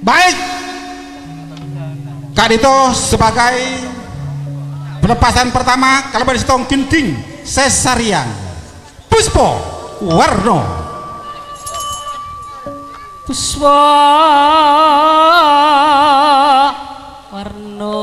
Baik, Kak Dito sebagai pelepasan pertama kalau pada setong ginting Sesarian Puspo Warno. Puspo Warno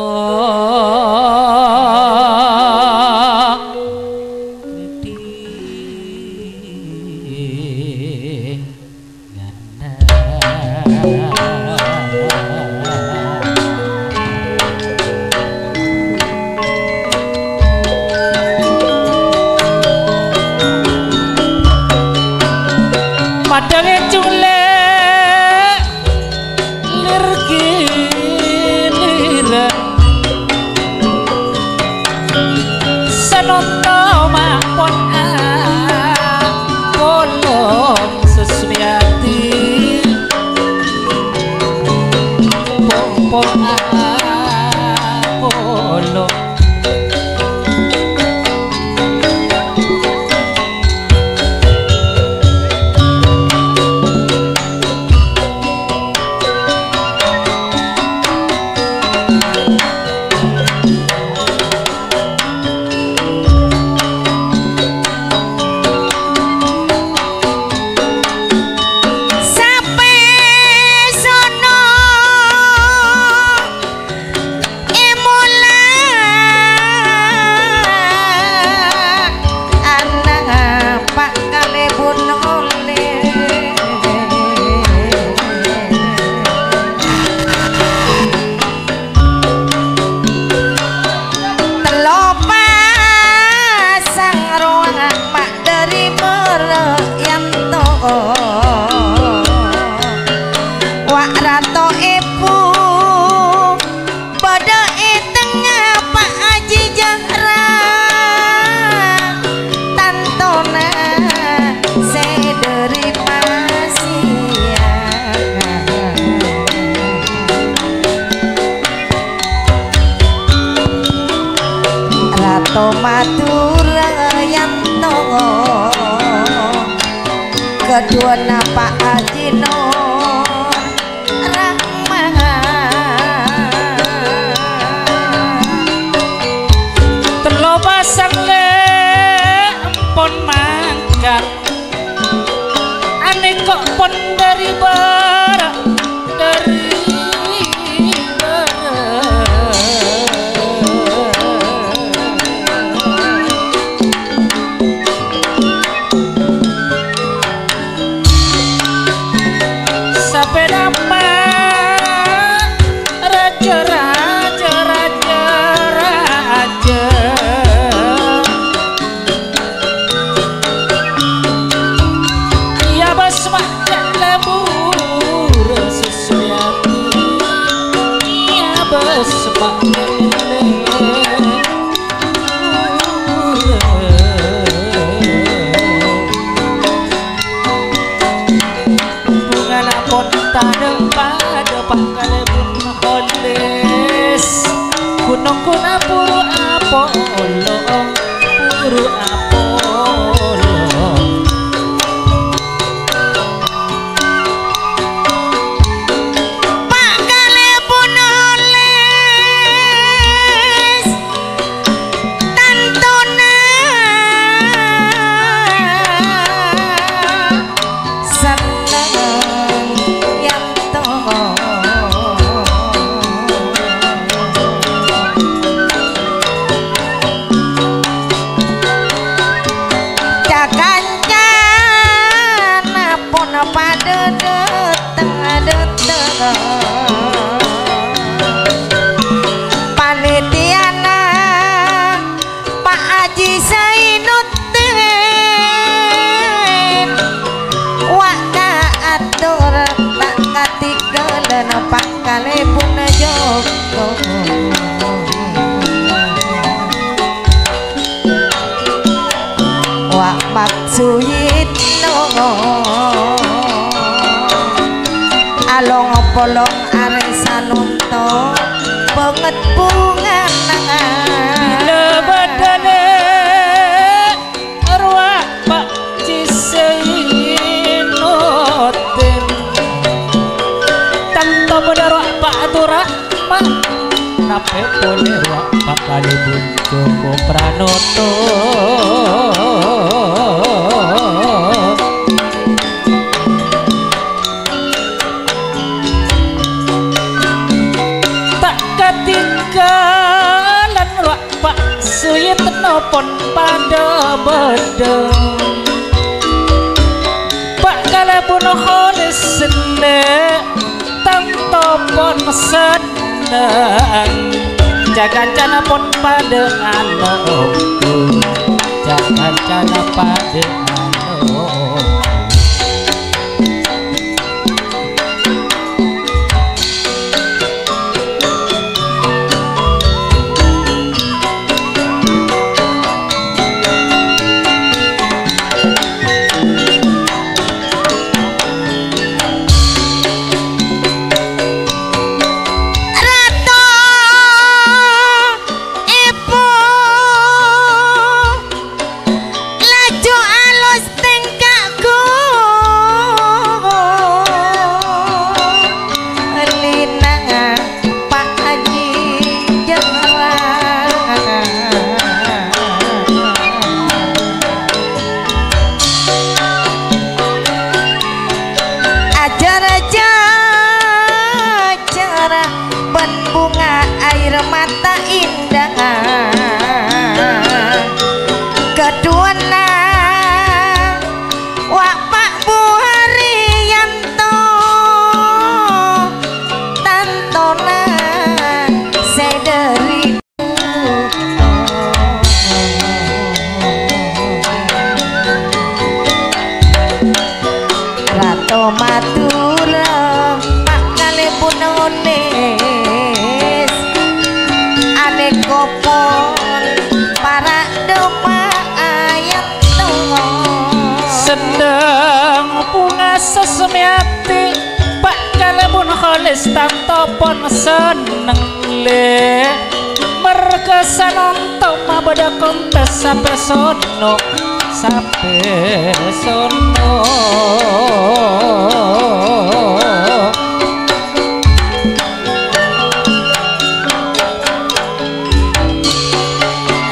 kedua napa Ajino Rahman telo pasang le empon mangkat ane kok pon dari barat dari gunung kuna puru Apolo puru Apolo Pak kale pun oles tantuna seneng yanto panitiana Pak Haji Zainuddin waka atur tak katigelen Pak Kalebun Joko wak maksuyitno along polong aresanunto banget bunga bila badane arwah Pak Zainuddin tanpa ape boleh wak bakale Joko Pranoto tak ketinggalan wak Pak Suyitno pon pada bedeng bakale bunuh holis sendek tanpa pon seneng jagan-jana pon pada anakku jagan-jana pada anakku sesemiati Pak Kalebun Kholis tanto pon seneng le merkesan untuk mabada kontes sampai sono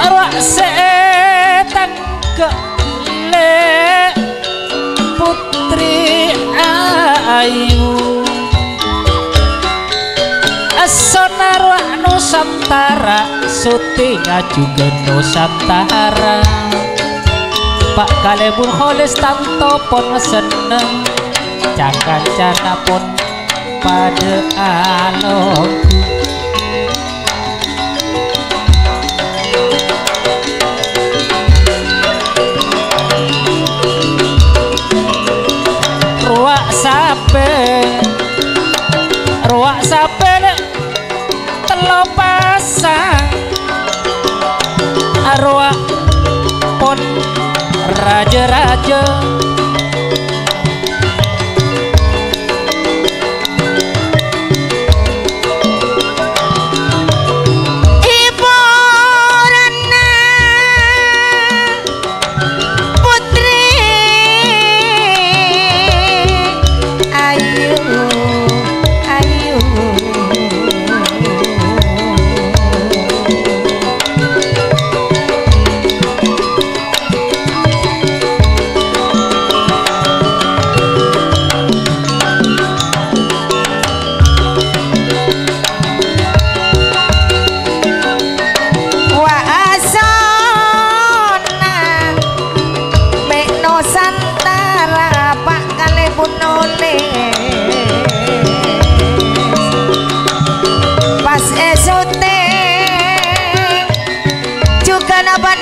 arwah setan ke le putri ayu asonarwa Nusantara syutingnya juga Nusantara Pak Kalebun Kholis tanto pon seneng jagan-jana pon pada alok ruak sape telo pasang arwah pon raja-raja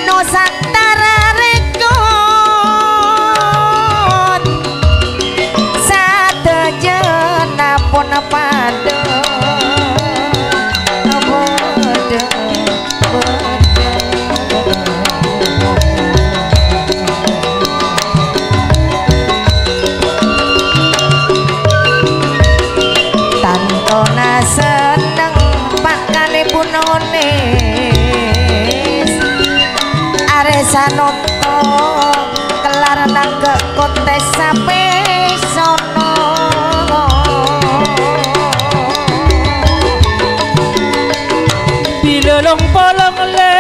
Nusantara rekon sadejana pun pada tantona seneng Pak Kalebun Sanoto kelar nangge kontes sampai sono Dilolong polong le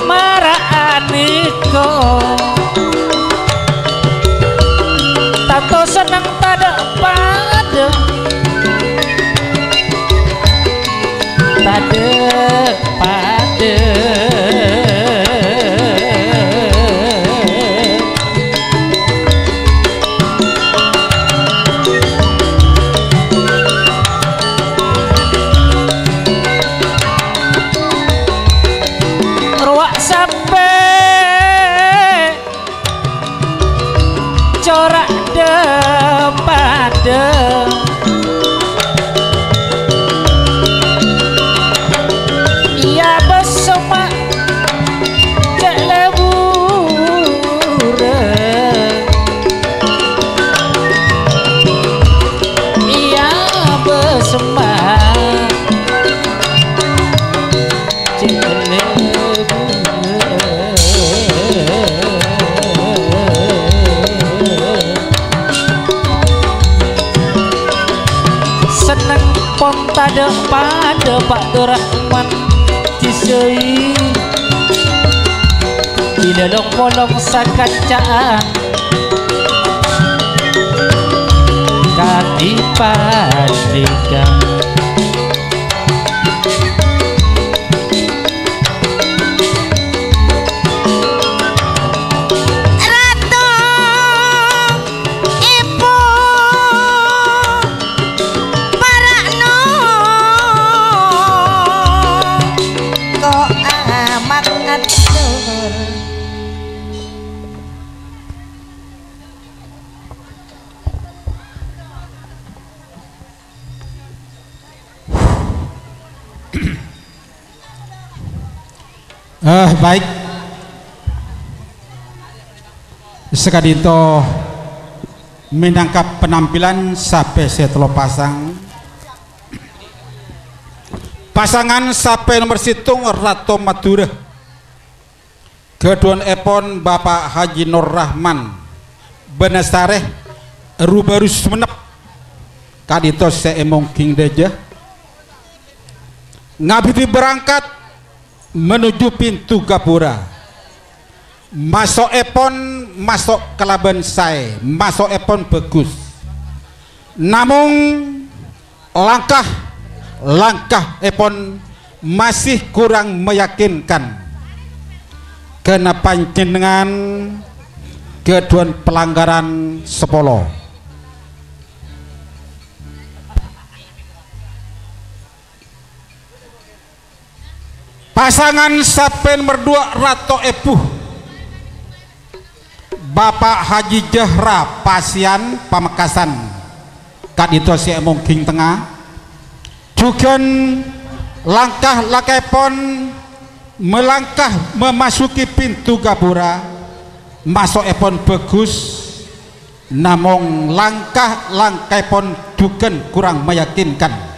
maraaniko tato seneng tada pada ruak sampai corak depada iya bersama cek lebur iya bersama cek lebur seneng pon tada pada Pak Rahman disei dilolong polong sakacaan kaki padika Ratu Ibu Parakno kok amat ngatur Baik sekadito menangkap penampilan sampai setelo pasangan sampai nomor situng Ratu Madura keduan epon Bapak Haji Nur Rahman Benasareh Rubarus Menep kadito seemong King Deja ngabiti berangkat menuju pintu gapura masuk epon masuk kelaban saya masuk epon bagus namun langkah epon masih kurang meyakinkan kena panjenengan keduan pelanggaran sepolo pasangan sapen berdua Rato Epuh Bapak Haji Jahra Pasian Pamekasan kadito si emong King Tengah juga langkah lakepon melangkah memasuki pintu gapura masuk epon bagus namun langkah epon juga kurang meyakinkan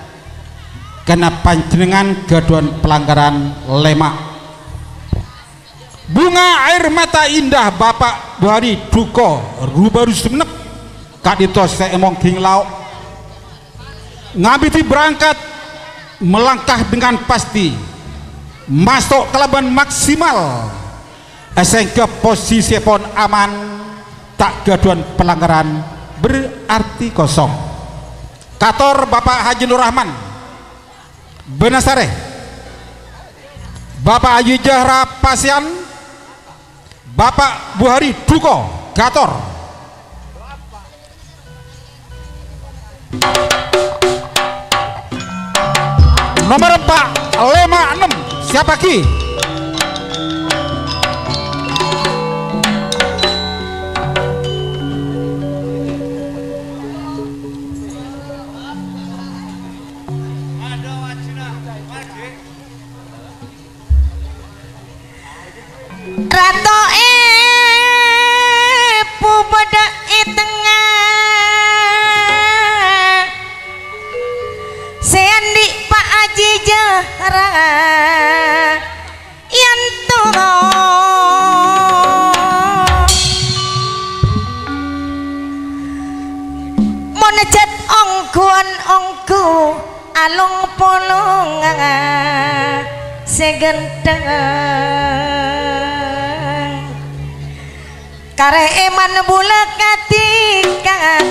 kena panjenengan gaduan pelanggaran lemak bunga air mata indah Bapak Buhari Duko Rubarus Menep kadito seemong King Lauk ngabiti berangkat melangkah dengan pasti masuk kelaban maksimal sehingga posisi pon aman tak gaduan pelanggaran berarti kosong kator Bapak Haji Nur Rahman Benasareh Bapak Haji Jahra Pasian Bapak Buhari Duko Gator nomor 456 siapa ki Rato Ibu pada tengah Seandi Pak Haji Jahra Yantoro Monejat ongguan onggu alung polong segenteng kare eman bulak katika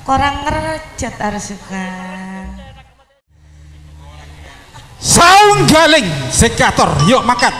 korang ngerejat arsuka saung galing sekator yuk makan